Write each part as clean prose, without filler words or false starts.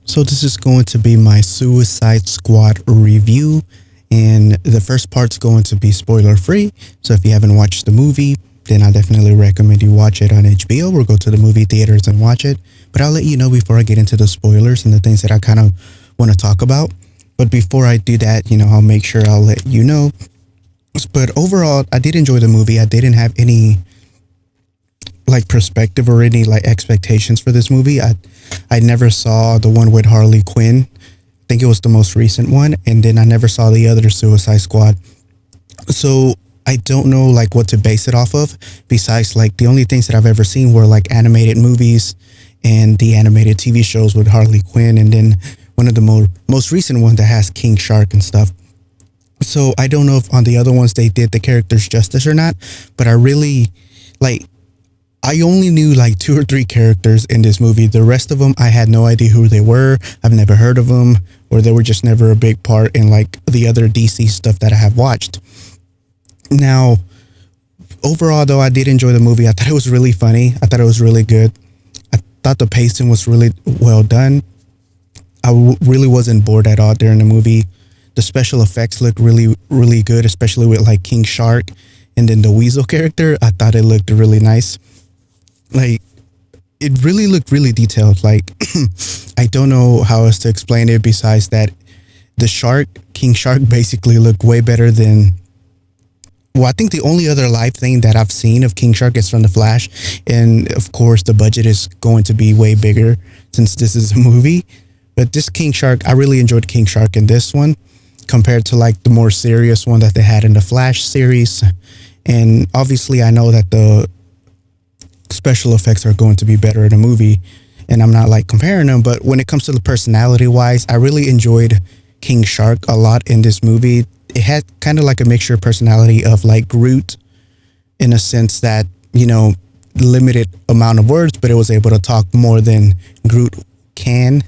So this is going to be my Suicide Squad review, and the first part's going to be spoiler free. So if you haven't watched the movie, then I definitely recommend you watch it on HBO or go to the movie theaters and watch it. But I'll let you know before I get into the spoilers and the things that I kind of want to talk about. But before I do that, I'll make sure I'll let you know. But overall, I did enjoy the movie. I didn't have any perspective or any expectations for this movie. I never saw the one with Harley Quinn. I think it was the most recent one, and then I never saw the other Suicide Squad. So I don't know what to base it off of, besides the only things that I've ever seen were animated movies and the animated TV shows with Harley Quinn, and then one of the most recent one that has King Shark and stuff. So I don't know if on the other ones they did the characters justice or not, but I really I only knew two or three characters in this movie. The rest of them, I had no idea who they were. I've never heard of them, or they were just never a big part in the other DC stuff that I have watched. Now, overall though, I did enjoy the movie. I thought it was really funny. I thought it was really good. I thought the pacing was really well done. I really wasn't bored at all during the movie. The special effects looked really, really good, especially with King Shark and then the Weasel character. I thought it looked really nice. It really looked really detailed. I don't know how else to explain it besides that the King Shark basically looked way better than, well, I think the only other live thing that I've seen of King Shark is from The Flash. And of course the budget is going to be way bigger since this is a movie. But this King Shark, I really enjoyed King Shark in this one compared to the more serious one that they had in the Flash series. And obviously I know that the special effects are going to be better in a movie, and I'm not comparing them, but when it comes to the personality wise, I really enjoyed King Shark a lot in this movie. It had kind of a mixture of personality of Groot, in a sense that limited amount of words, but it was able to talk more than Groot can.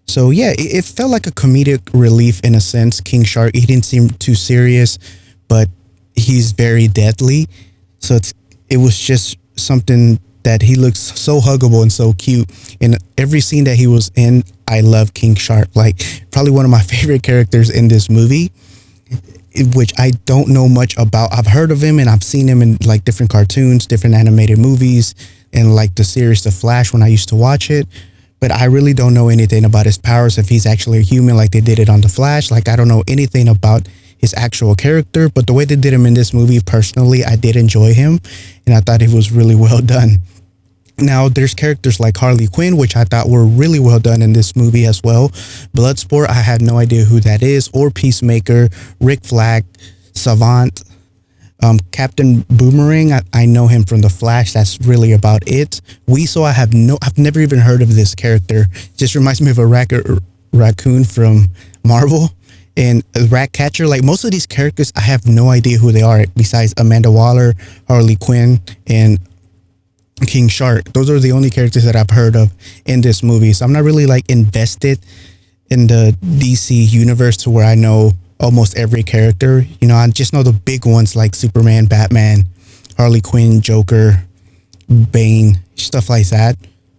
So yeah, it felt like a comedic relief in a sense. King Shark, he didn't seem too serious, but he's very deadly. So it was just something that he looks so huggable and so cute. In every scene that he was in, I love King Shark. Probably one of my favorite characters in this movie, which I don't know much about. I've heard of him and I've seen him in different cartoons, different animated movies, and the series The Flash when I used to watch it. But I really don't know anything about his powers, if he's actually a human like they did it on The Flash. I don't know anything about his actual character, but the way they did him in this movie, personally, I did enjoy him, and I thought it was really well done. Now, there's characters like Harley Quinn, which I thought were really well done in this movie as well. Bloodsport, I had no idea who that is, or Peacemaker, Rick Flag, Savant, Captain Boomerang. I know him from The Flash. That's really about it. Weasel, I've never even heard of this character. Just reminds me of a raccoon from Marvel. And Ratcatcher, most of these characters, I have no idea who they are besides Amanda Waller, Harley Quinn, and King Shark. Those are the only characters that I've heard of in this movie. So I'm not really invested in the DC universe to where I know almost every character. I just know the big ones like Superman, Batman, Harley Quinn, Joker, Bane, stuff like that.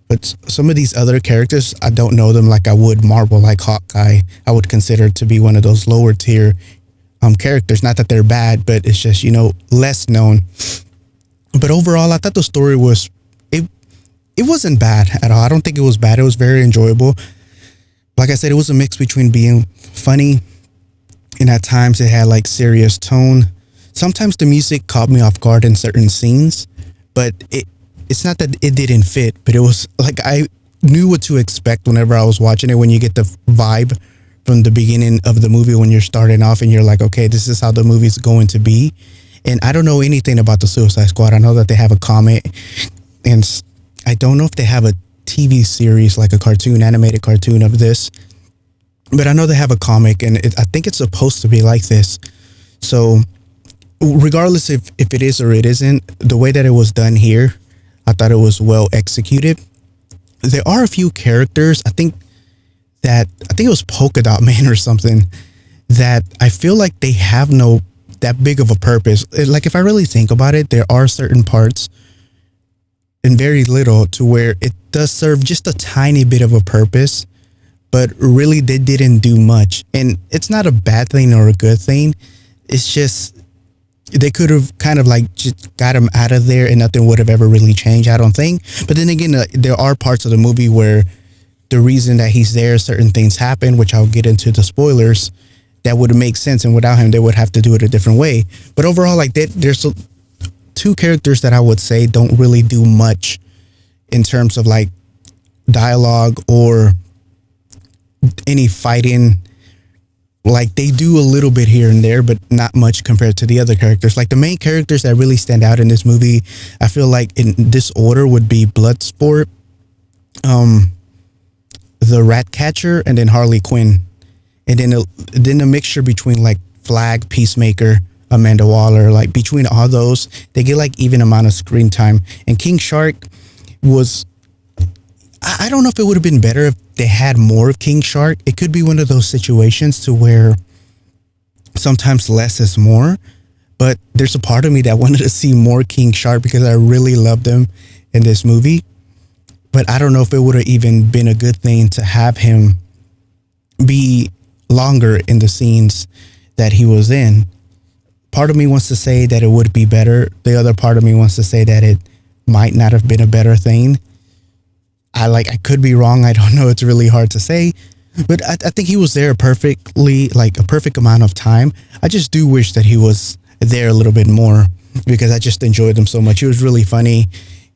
But some of these other characters, I don't know them like I would Marvel, like Hawkeye. I would consider to be one of those lower tier characters. Not that they're bad, but it's just, less known. But overall, I thought the story was, it wasn't bad at all. I don't think it was bad. It was very enjoyable. Like I said, it was a mix between being funny, and at times it had serious tone. Sometimes the music caught me off guard in certain scenes, but it's not that it didn't fit, but it was I knew what to expect whenever I was watching it. When you get the vibe from the beginning of the movie, when you're starting off and you're okay, this is how the movie's going to be. And I don't know anything about the Suicide Squad. I know that they have a comic, and I don't know if they have a TV series, a cartoon, animated cartoon of this, but I know they have a comic, and I think it's supposed to be like this. So regardless if it is or it isn't, the way that it was done here, I thought it was well executed. There are a few characters, I think it was Polka Dot Man or something, that I feel like they have no that big of a purpose. If I really think about it, there are certain parts and very little to where it does serve just a tiny bit of a purpose, but really they didn't do much. And it's not a bad thing or a good thing. It's just they could have kind of like just got him out of there and nothing would have ever really changed, I don't think. But then again, there are parts of the movie where the reason that he's there, certain things happen, which I'll get into the spoilers, that would make sense. And without him, they would have to do it a different way. But overall, like there's two characters that I would say don't really do much in terms of like dialogue or any fighting. Like they do a little bit here and there, but not much compared to the other characters. Like the main characters that really stand out in this movie, I feel like in this order would be Bloodsport, the Ratcatcher, and then Harley Quinn. And then a mixture between like Flag, Peacemaker, Amanda Waller. Like between all those, they get like even amount of screen time. And King Shark was, I don't know if it would have been better if they had more of King Shark. It could be one of those situations to where sometimes less is more. But there's a part of me that wanted to see more King Shark because I really loved him in this movie. But I don't know if it would have even been a good thing to have him be longer in the scenes that he was in. Part of me wants to say that it would be better. The other part of me wants to say that it might not have been a better thing. I could be wrong. I don't know. It's really hard to say. But I think he was there perfectly, like a perfect amount of time. I just do wish that he was there a little bit more because I just enjoyed him so much. He was really funny.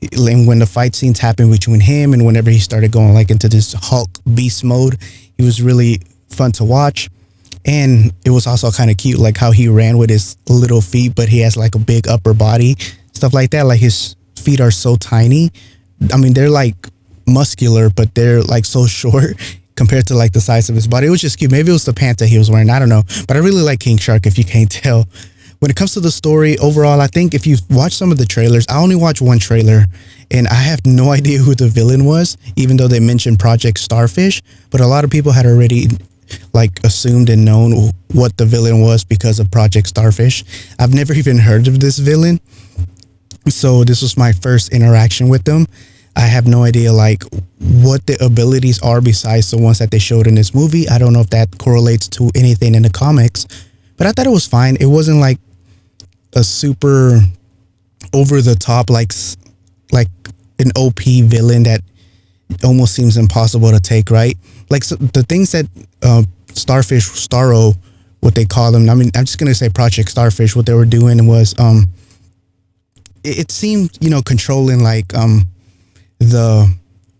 And when the fight scenes happened between him and whenever he started going like into this Hulk beast mode, he was really fun to watch. And it was also kind of cute, like how he ran with his little feet, but he has like a big upper body, stuff like that. Like his feet are so tiny. I mean, they're like muscular, but they're like so short compared to like the size of his body. It was just cute. Maybe it was the pants that he was wearing. I don't know. But I really like King Shark, if you can't tell. When it comes to the story overall, I think if you watch some of the trailers, I only watched one trailer and I have no idea who the villain was, even though they mentioned Project Starfish. But a lot of people had already like assumed and known what the villain was because of Project Starfish. I've never even heard of this villain. So this was my first interaction with them. I have no idea like what the abilities are besides the ones that they showed in this movie. I don't know if that correlates to anything in the comics, but I thought it was fine. It wasn't like a super over the top, like an OP villain that almost seems impossible to take, right? Like so the things that Starfish, Starro, what they call them. I mean, I'm just going to say Project Starfish. What they were doing was it seemed, controlling like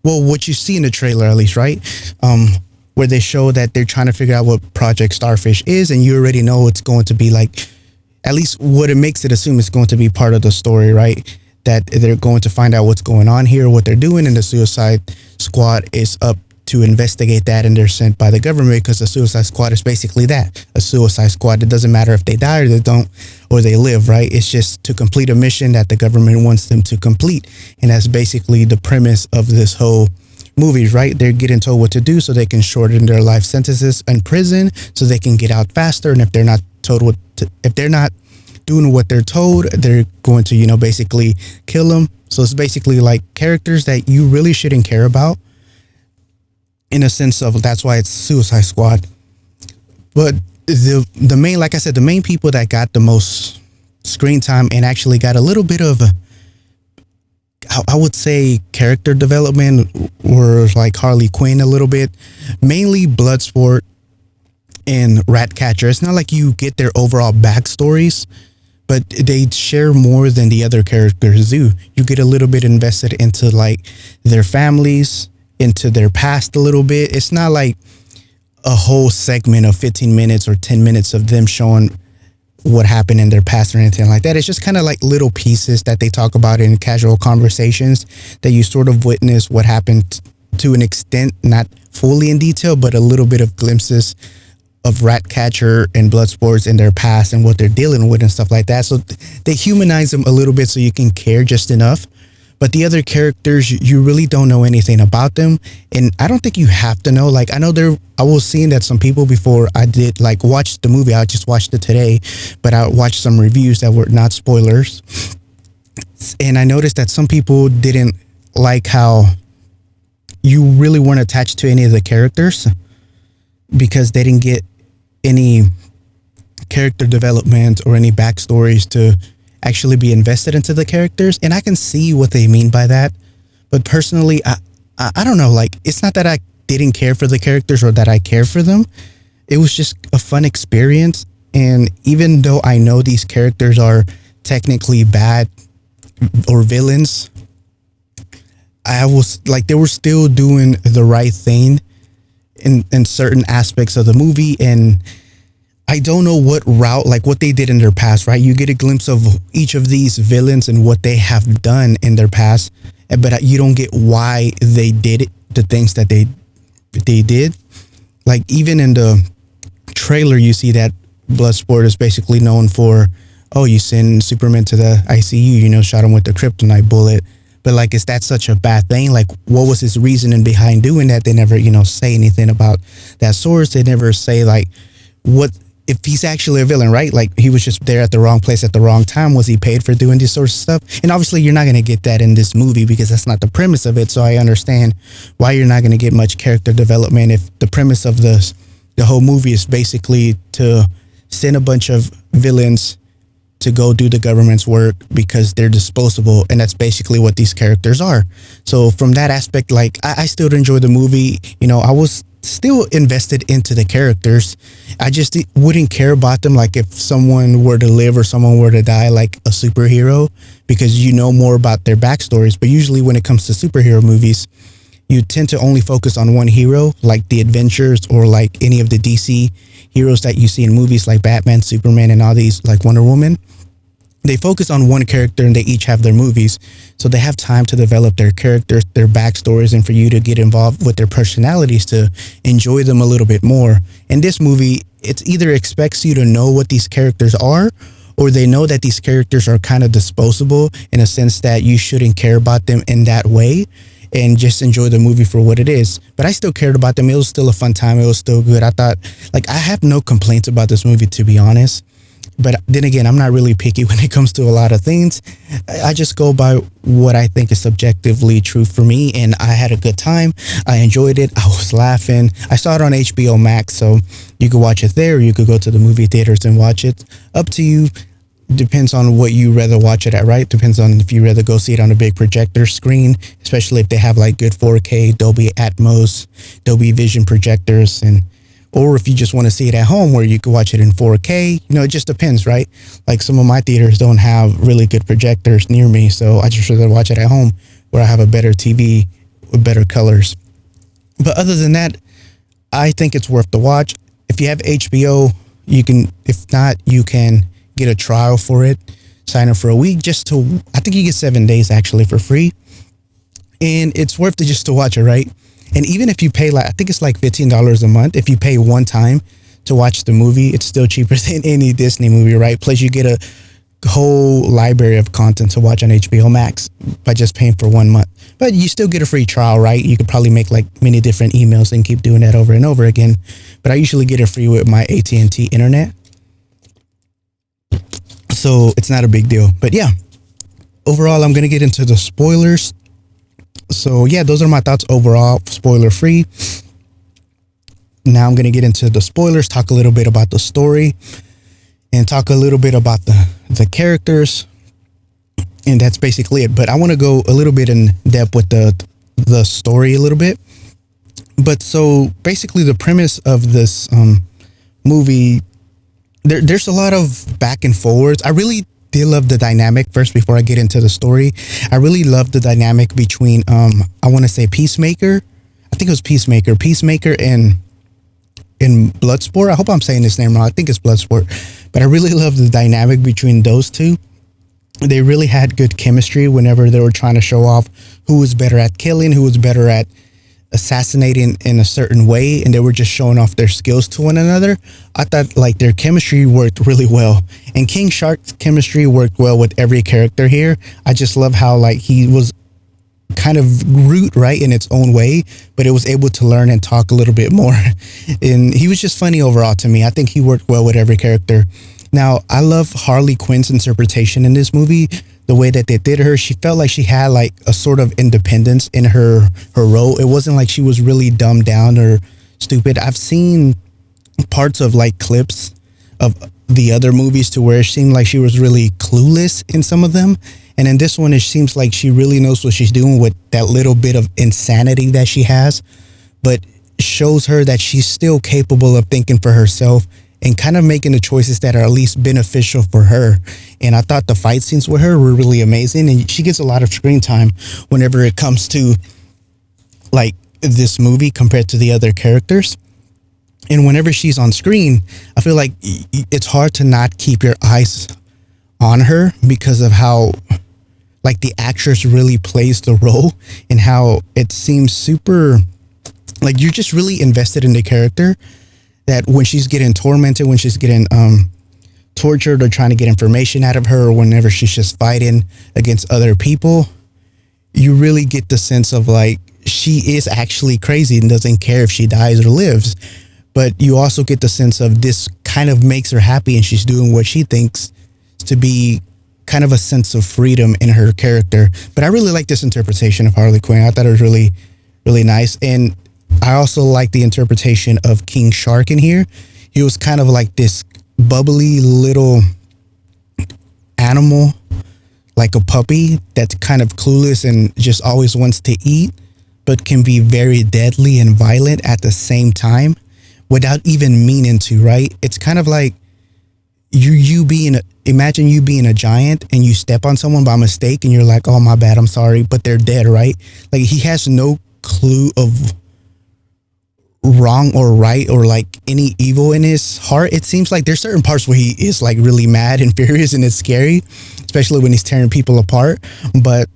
what you see in the trailer at least, right? Where they show that they're trying to figure out what Project Starfish is, and you already know it's going to be like, at least what it makes it assume it's going to be part of the story, right? That they're going to find out what's going on here, what they're doing, and the Suicide Squad is up to investigate that, and they're sent by the government because the Suicide Squad is basically that, a Suicide Squad. It doesn't matter if they die or they don't, or they live, right? It's just to complete a mission that the government wants them to complete, and that's basically the premise of this whole movie, right? They're getting told what to do so they can shorten their life sentences in prison so they can get out faster, and if they're not told if they're not doing what they're told, they're going to, basically kill them. So it's basically like characters that you really shouldn't care about, in a sense of that's why it's Suicide Squad. But the main, like I said, the main people that got the most screen time and actually got a little bit of I would say character development were like Harley Quinn a little bit, mainly Bloodsport and Ratcatcher. It's not like you get their overall backstories, but they share more than the other characters do. You get a little bit invested into like their families, into their past a little bit. It's not like a whole segment of 15 minutes or 10 minutes of them showing what happened in their past or anything like that. It's just kind of like little pieces that they talk about in casual conversations that you sort of witness what happened to an extent, not fully in detail, but a little bit of glimpses of Ratcatcher and Bloodsports in their past and what they're dealing with and stuff like that. So they humanize them a little bit so you can care just enough. But the other characters, you really don't know anything about them. And I don't think you have to know. Like, I know I was seeing that some people before I did like watch the movie, I just watched it today, but I watched some reviews that were not spoilers. And I noticed that some people didn't like how you really weren't attached to any of the characters. because they didn't get any character development or any backstories to actually be invested into the characters. And I can see what they mean by that. But personally, I don't know. Like, it's not that I didn't care for the characters or that I care for them. It was just a fun experience. And even though I know these characters are technically bad or villains, I was like, they were still doing the right thing in certain aspects of the movie. And I don't know what route, like what they did in their past, right? You get a glimpse of each of these villains and what they have done in their past, but you don't get why they did it, the things that they did. Like, even in the trailer, you see that Bloodsport is basically known for, oh, you send Superman to the ICU, shot him with the kryptonite bullet. But like, is that such a bad thing? Like, what was his reasoning behind doing that? They never, say anything about that source. They never say like, what if he's actually a villain, right? Like, he was just there at the wrong place at the wrong time. Was he paid for doing this sort of stuff? And obviously you're not going to get that in this movie because that's not the premise of it. So I understand why you're not going to get much character development if the premise of the whole movie is basically to send a bunch of villains to go do the government's work because they're disposable. And that's basically what these characters are. So from that aspect, like, I still enjoy the movie. I was still invested into the characters. I just wouldn't care about them like if someone were to live or someone were to die, like a superhero, because you know more about their backstories. But usually when it comes to superhero movies, you tend to only focus on one hero, like the Avengers or like any of the DC heroes that you see in movies like Batman, Superman, and all these, like Wonder Woman. They focus on one character and they each have their movies. So they have time to develop their characters, their backstories, and for you to get involved with their personalities to enjoy them a little bit more. In this movie, it's either expects you to know what these characters are, or they know that these characters are kind of disposable in a sense that you shouldn't care about them in that way and just enjoy the movie for what it is. But I still cared about them. It was still a fun time. It was still good. I thought, like, I have no complaints about this movie, to be honest. But then again, I'm not really picky when it comes to a lot of things. I just go by what I think is subjectively true for me. And I had a good time. I enjoyed it. I was laughing. I saw it on HBO Max, so you could watch it there. Or you could go to the movie theaters and watch it. Up to you. Depends on what you rather watch it at, right? Depends on if you rather go see it on a big projector screen, especially if they have like good 4K, Dolby Atmos, Dolby Vision projectors, or if you just want to see it at home where you can watch it in 4K. It just depends, right? Like, some of my theaters don't have really good projectors near me, so I just rather watch it at home where I have a better TV with better colors. But other than that, I think it's worth the watch. If you have HBO, you can, if not, you can get a trial for it. Sign up for a week I think you get 7 days actually for free. And it's worth it just to watch it, right? And even if you pay, like, I think it's like $15 a month. If you pay one time to watch the movie, it's still cheaper than any Disney movie, right? Plus you get a whole library of content to watch on HBO Max by just paying for 1 month. But you still get a free trial, right? You could probably make like many different emails and keep doing that over and over again. But I usually get it free with my AT&T internet. So it's not a big deal. But yeah, overall, I'm going to get into the spoilers. So yeah, those are my thoughts overall, spoiler free. Now I'm going to get into the spoilers, talk a little bit about the story, and talk a little bit about the characters. And that's basically it. But I want to go a little bit in depth with the story a little bit. But so basically the premise of this movie, there's a lot of back and forwards. I really did love the dynamic. First, before I get into the story, I really love the dynamic between I want to say Peacemaker. I think it was Peacemaker and Bloodsport. I hope I'm saying this name wrong. I think it's Bloodsport. But I really love the dynamic between those two. They really had good chemistry whenever they were trying to show off who was better at killing, who was better at assassinating in a certain way, and they were just showing off their skills to one another. I thought like their chemistry worked really well, and King Shark's chemistry worked well with every character here. I just love how like he was kind of Groot, right, in its own way, but it was able to learn and talk a little bit more. And he was just funny overall to me. I think he worked well with every character. Now, I love Harley Quinn's interpretation in this movie. The way that they did her, she felt like she had like a sort of independence in her role. It wasn't like she was really dumbed down or stupid. I've seen parts of like clips of the other movies to where it seemed like she was really clueless in some of them. And in this one, it seems like she really knows what she's doing with that little bit of insanity that she has, but shows her that she's still capable of thinking for herself and kind of making the choices that are at least beneficial for her. And I thought the fight scenes with her were really amazing. And she gets a lot of screen time whenever it comes to like this movie compared to the other characters. And whenever she's on screen, I feel like it's hard to not keep your eyes on her because of how like the actress really plays the role and how it seems super like you're just really invested in the character, that when she's getting tormented, when she's getting tortured or trying to get information out of her, or whenever she's just fighting against other people, you really get the sense of like she is actually crazy and doesn't care if she dies or lives. But you also get the sense of this kind of makes her happy and she's doing what she thinks to be kind of a sense of freedom in her character. But I really like this interpretation of Harley Quinn. I thought it was really, really nice. And I also like the interpretation of King Shark in here. He was kind of like this bubbly little animal, like a puppy that's kind of clueless and just always wants to eat, but can be very deadly and violent at the same time without even meaning to, right? It's kind of like imagine you being a giant and you step on someone by mistake and you're like, oh, my bad, I'm sorry, but they're dead, right? Like he has no clue of wrong or right or like any evil in his heart. It seems like there's certain parts where he is like really mad and furious and it's scary, especially when he's tearing people apart. But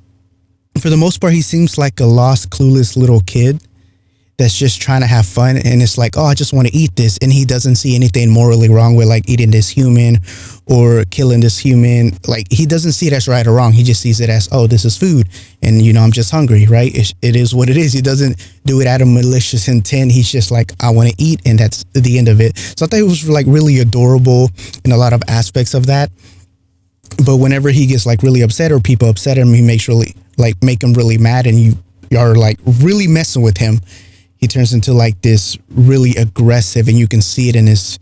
for the most part, he seems like a lost, clueless little kid that's just trying to have fun. And it's like, oh, I just want to eat this. And he doesn't see anything morally wrong with like eating this human or killing this human. Like he doesn't see it as right or wrong. He just sees it as, oh, this is food. And, you know, I'm just hungry, right? It is what it is. He doesn't do it out of malicious intent. He's just like, I want to eat. And that's the end of it. So I thought it was like really adorable in a lot of aspects of that. But whenever he gets like really upset or people upset him, he makes really like make him really mad and you are like really messing with him. He turns into like this really aggressive, and you can see it in his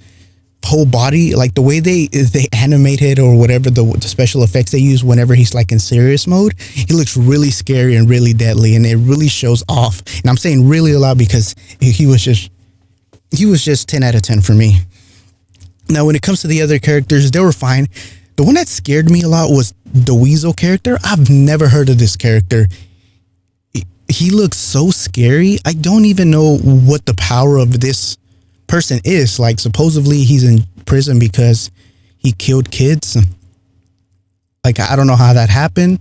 whole body, like the way they animate it or whatever the special effects they use whenever he's like in serious mode. He looks really scary and really deadly, and it really shows off. And I'm saying really a lot because he was just 10 out of 10 for me. Now, when it comes to the other characters, they were fine. The one that scared me a lot was the Weasel character. I've never heard of this character. He looks so scary. I don't even know what the power of this person is. Like, supposedly he's in prison because he killed kids. Like, I don't know how that happened.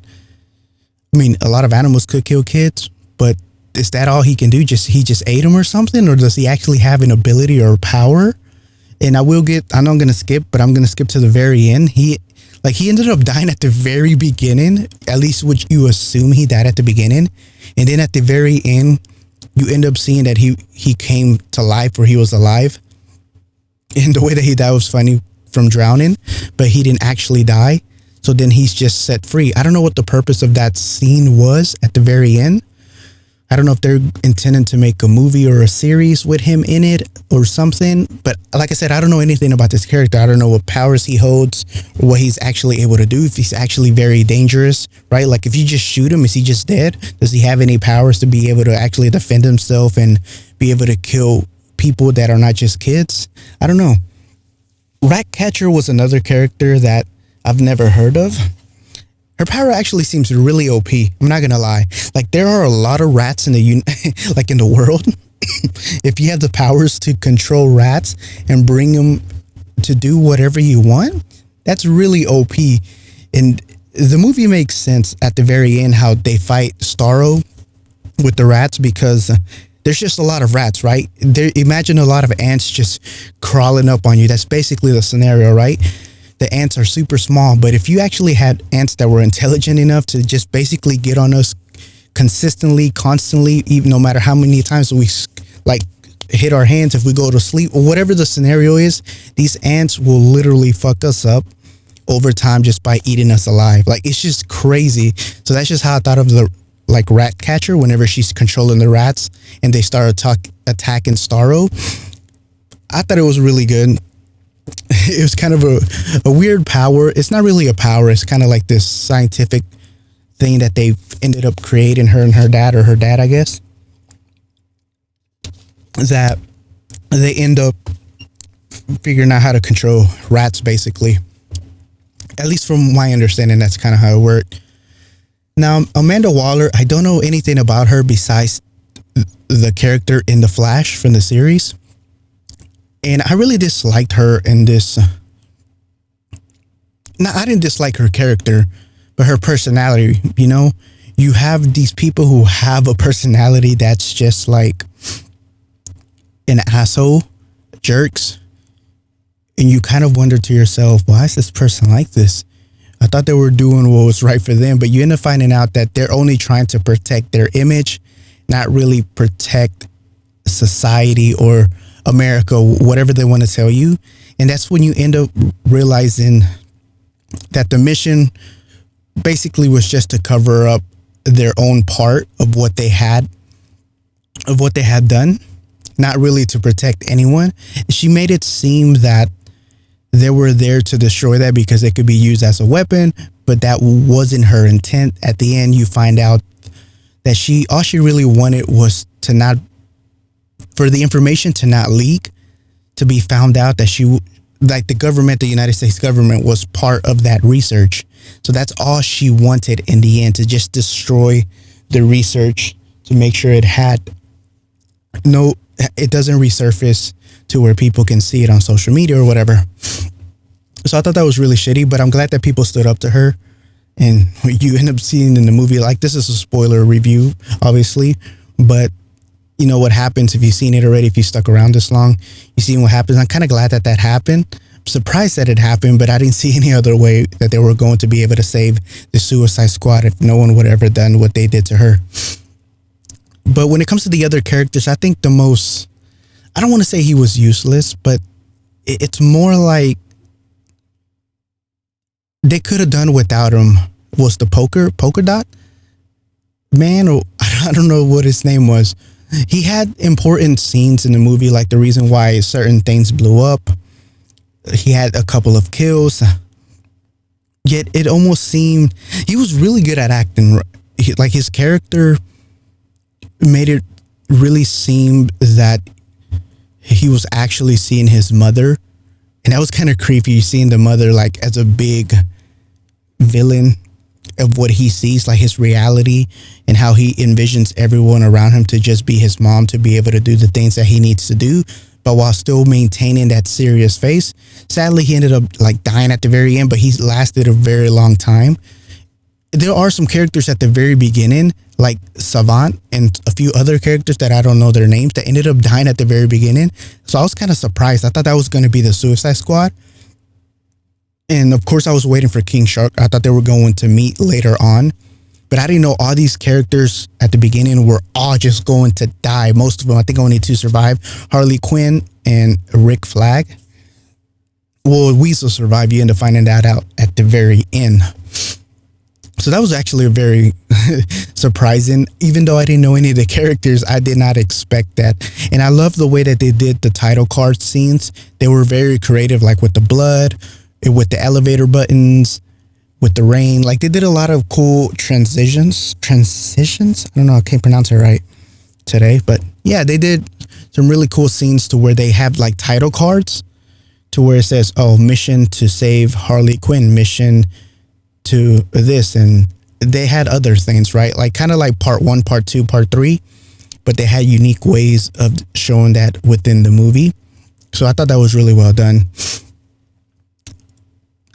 I mean, a lot of animals could kill kids, but is that all he can do? He just ate them or something? Or does he actually have an ability or power? And I know I'm going to skip, but I'm going to skip to the very end. He ended up dying at the very beginning, at least what you assume he died at the beginning. And then at the very end, you end up seeing that he came to life, or he was alive. And the way that he died was funny, from drowning, but he didn't actually die. So then he's just set free. I don't know what the purpose of that scene was at the very end. I don't know if they're intending to make a movie or a series with him in it or something. But like I said, I don't know anything about this character. I don't know what powers he holds or what he's actually able to do. If he's actually very dangerous, right? Like if you just shoot him, is he just dead? Does he have any powers to be able to actually defend himself and be able to kill people that are not just kids? I don't know. Ratcatcher was another character that I've never heard of. Her power actually seems really OP. I'm not gonna lie. Like there are a lot of rats in the world. If you have the powers to control rats and bring them to do whatever you want, that's really OP. And the movie makes sense at the very end how they fight Starro with the rats, because there's just a lot of rats, right? Imagine a lot of ants just crawling up on you. That's basically the scenario, right? The ants are super small, but if you actually had ants that were intelligent enough to just basically get on us consistently, constantly, even no matter how many times we like hit our hands if we go to sleep or whatever the scenario is, these ants will literally fuck us up over time just by eating us alive. Like it's just crazy. So that's just how I thought of like rat catcher whenever she's controlling the rats and they start attacking Starro. I thought it was really good. It was kind of a weird power. It's not really a power. It's kind of like this scientific thing that they ended up creating, her and her dad, or her dad, I guess, that they end up figuring out how to control rats, basically. At least from my understanding, that's kind of how it worked. Now, Amanda Waller, I don't know anything about her besides the character in The Flash from the series. And I really disliked her in this. Now, I didn't dislike her character, but her personality. You know, you have these people who have a personality that's just like an asshole, jerks. And you kind of wonder to yourself, why is this person like this? I thought they were doing what was right for them, but you end up finding out that they're only trying to protect their image, not really protect society or America, whatever they want to tell you. And that's when you end up realizing that the mission basically was just to cover up their own part of what they had done, not really to protect anyone. She made it seem that they were there to destroy that because it could be used as a weapon, but that wasn't her intent. At the end, you find out that all she really wanted was for the information to not leak, to be found out that the United States government was part of that research. So that's all she wanted in the end, to just destroy the research, to make sure it doesn't resurface to where people can see it on social media or whatever. So I thought that was really shitty, but I'm glad that people stood up to her. And you end up seeing in the movie, like, this is a spoiler review, obviously, but you know what happens if you've seen it already, if you stuck around this long, you see what happens. I'm kind of glad that happened. I'm surprised that it happened, but I didn't see any other way that they were going to be able to save the Suicide Squad if no one would have ever done what they did to her. But when it comes to the other characters, I think I don't want to say he was useless, but it's more like they could have done without him. Was the polka dot man, or I don't know what his name was. He had important scenes in the movie, like the reason why certain things blew up. He had a couple of kills. Yet it almost seemed he was really good at acting. Like, his character made it really seem that he was actually seeing his mother. And that was kind of creepy, seeing the mother like as a big villain of what he sees, like his reality, and how he envisions everyone around him to just be his mom, to be able to do the things that he needs to do, but while still maintaining that serious face. Sadly, he ended up like dying at the very end, but he lasted a very long time. There are some characters at the very beginning, like Savant and a few other characters that I don't know their names, that ended up dying at the very beginning. So I was kind of surprised. I thought that was going to be the Suicide Squad. And of course, I was waiting for King Shark. I thought they were going to meet later on. But I didn't know all these characters at the beginning were all just going to die. Most of them, I think, only two survive. Harley Quinn and Rick Flag. Well, Weasel survived. You end up finding that out at the very end. So that was actually a very surprising. Even though I didn't know any of the characters, I did not expect that. And I love the way that they did the title card scenes. They were very creative, like with the blood, with the elevator buttons, with the rain. Like, they did a lot of cool transitions. I don't know, I can't pronounce it right today. But yeah, they did some really cool scenes to where they have like title cards to where it says, oh, mission to save Harley Quinn, mission to this. And they had other things, right? Like kind of like part 1, part 2, part 3, but they had unique ways of showing that within the movie. So I thought that was really well done.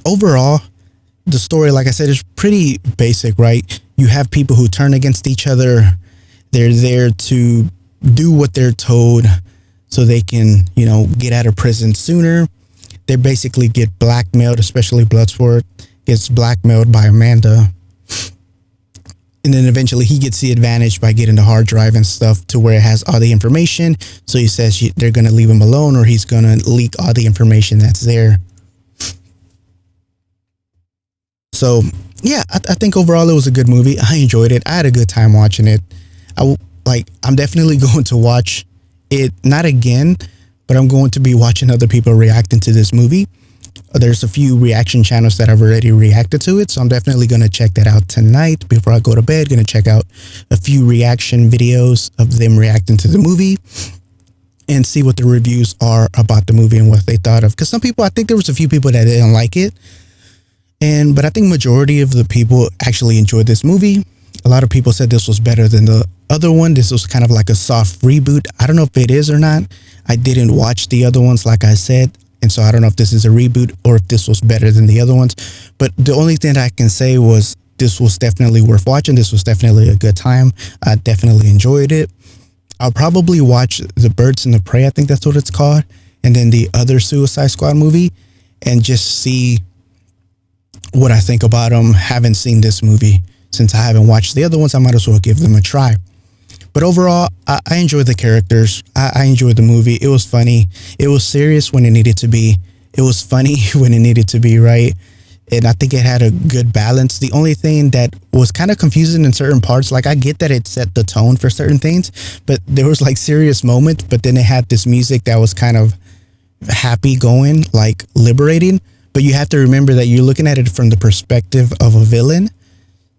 Overall, the story, like I said, is pretty basic, right? You have people who turn against each other. They're there to do what they're told so they can, get out of prison sooner. They basically get blackmailed, especially Bloodsport gets blackmailed by Amanda. And then eventually he gets the advantage by getting the hard drive and stuff to where it has all the information. So he says they're going to leave him alone, or he's going to leak all the information that's there. So, yeah, I think overall it was a good movie. I enjoyed it. I had a good time watching it. I'm definitely going to watch it, not again, but I'm going to be watching other people reacting to this movie. There's a few reaction channels that have already reacted to it, so I'm definitely going to check that out tonight before I go to bed. Going to check out a few reaction videos of them reacting to the movie and see what the reviews are about the movie and what they thought of. Because some people, I think there was a few people that didn't like it, but I think majority of the people actually enjoyed this movie. A lot of people said this was better than the other one. This was kind of like a soft reboot. I don't know if it is or not. I didn't watch the other ones, like I said, and so I don't know if this is a reboot or if this was better than the other ones. But the only thing that I can say was this was definitely worth watching. This was definitely a good time. I definitely enjoyed it. I'll probably watch The Birds and the Prey, I think that's what it's called, and then the other Suicide Squad movie, and just see what I think about them. Haven't seen this movie. Since I haven't watched the other ones, I might as well give them a try. But overall, I enjoyed the characters. I enjoyed the movie. It was funny. It was serious when it needed to be. It was funny when it needed to be, right? And I think it had a good balance. The only thing that was kind of confusing in certain parts, like I get that it set the tone for certain things, but there was like serious moments, but then it had this music that was kind of happy going, like liberating. But you have to remember that you're looking at it from the perspective of a villain.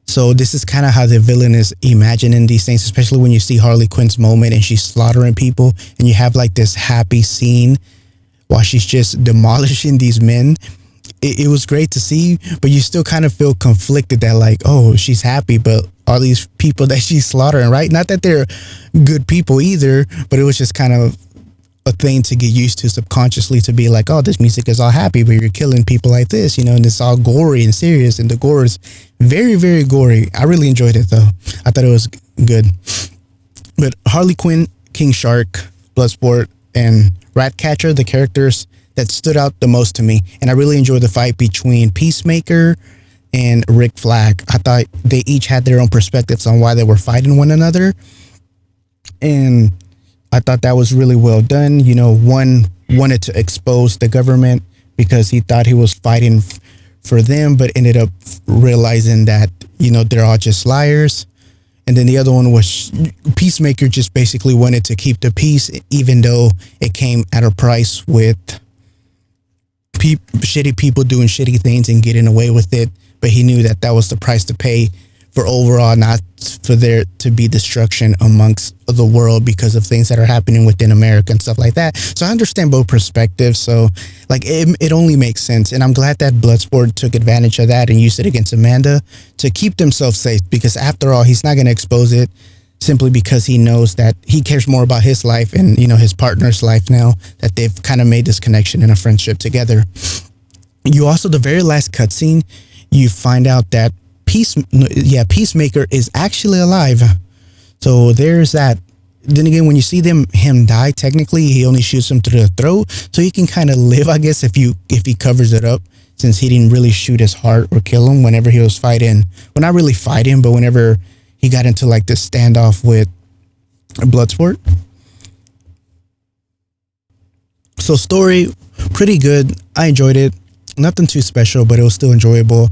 So this is kind of how the villain is imagining these things, especially when you see Harley Quinn's moment and she's slaughtering people and you have like this happy scene while she's just demolishing these men. It was great to see, but you still kind of feel conflicted that like, oh, she's happy, but all these people that she's slaughtering, right? Not that they're good people either, but it was just kind of a thing to get used to subconsciously, to be like, oh, this music is all happy, but you're killing people like this, and it's all gory and serious, and the gore is very, very gory. I really enjoyed it though. I thought it was good. But Harley Quinn, King Shark, Bloodsport, and Ratcatcher, the characters that stood out the most to me, and I really enjoyed the fight between Peacemaker and Rick Flag. I thought they each had their own perspectives on why they were fighting one another, and I thought that was really well done. One wanted to expose the government because he thought he was fighting for them, but ended up realizing that, they're all just liars. And then the other one was Peacemaker just basically wanted to keep the peace, even though it came at a price with shitty people doing shitty things and getting away with it. But he knew that that was the price to pay for overall not for there to be destruction amongst the world because of things that are happening within America and stuff like that. So I understand both perspectives. So like it only makes sense. And I'm glad that Bloodsport took advantage of that and used it against Amanda to keep themselves safe, because after all, he's not going to expose it simply because he knows that he cares more about his life and, his partner's life now that they've kind of made this connection and a friendship together. You also, the very last cutscene, you find out that Peacemaker is actually alive. So there's that. Then again, when you see him die, technically he only shoots him through the throat, so he can kind of live, I guess, if he covers it up, since he didn't really shoot his heart or kill him whenever he was fighting. Well, not really fighting, but whenever he got into like this standoff with Bloodsport. So story, pretty good. I enjoyed it. Nothing too special, but it was still enjoyable.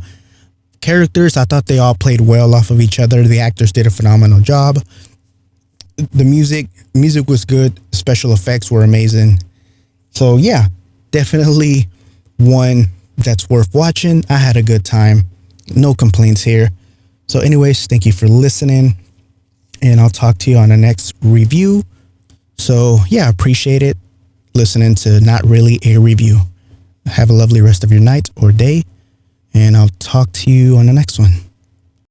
Characters, I thought they all played well off of each other. The actors did a phenomenal job. The music was good. Special effects were amazing. So yeah, definitely one that's worth watching. I had a good time. No complaints here. So anyways, thank you for listening, and I'll talk to you on the next review. So yeah, appreciate it listening to Not Really a Review. Have a lovely rest of your night or day, and I'll talk to you on the next one.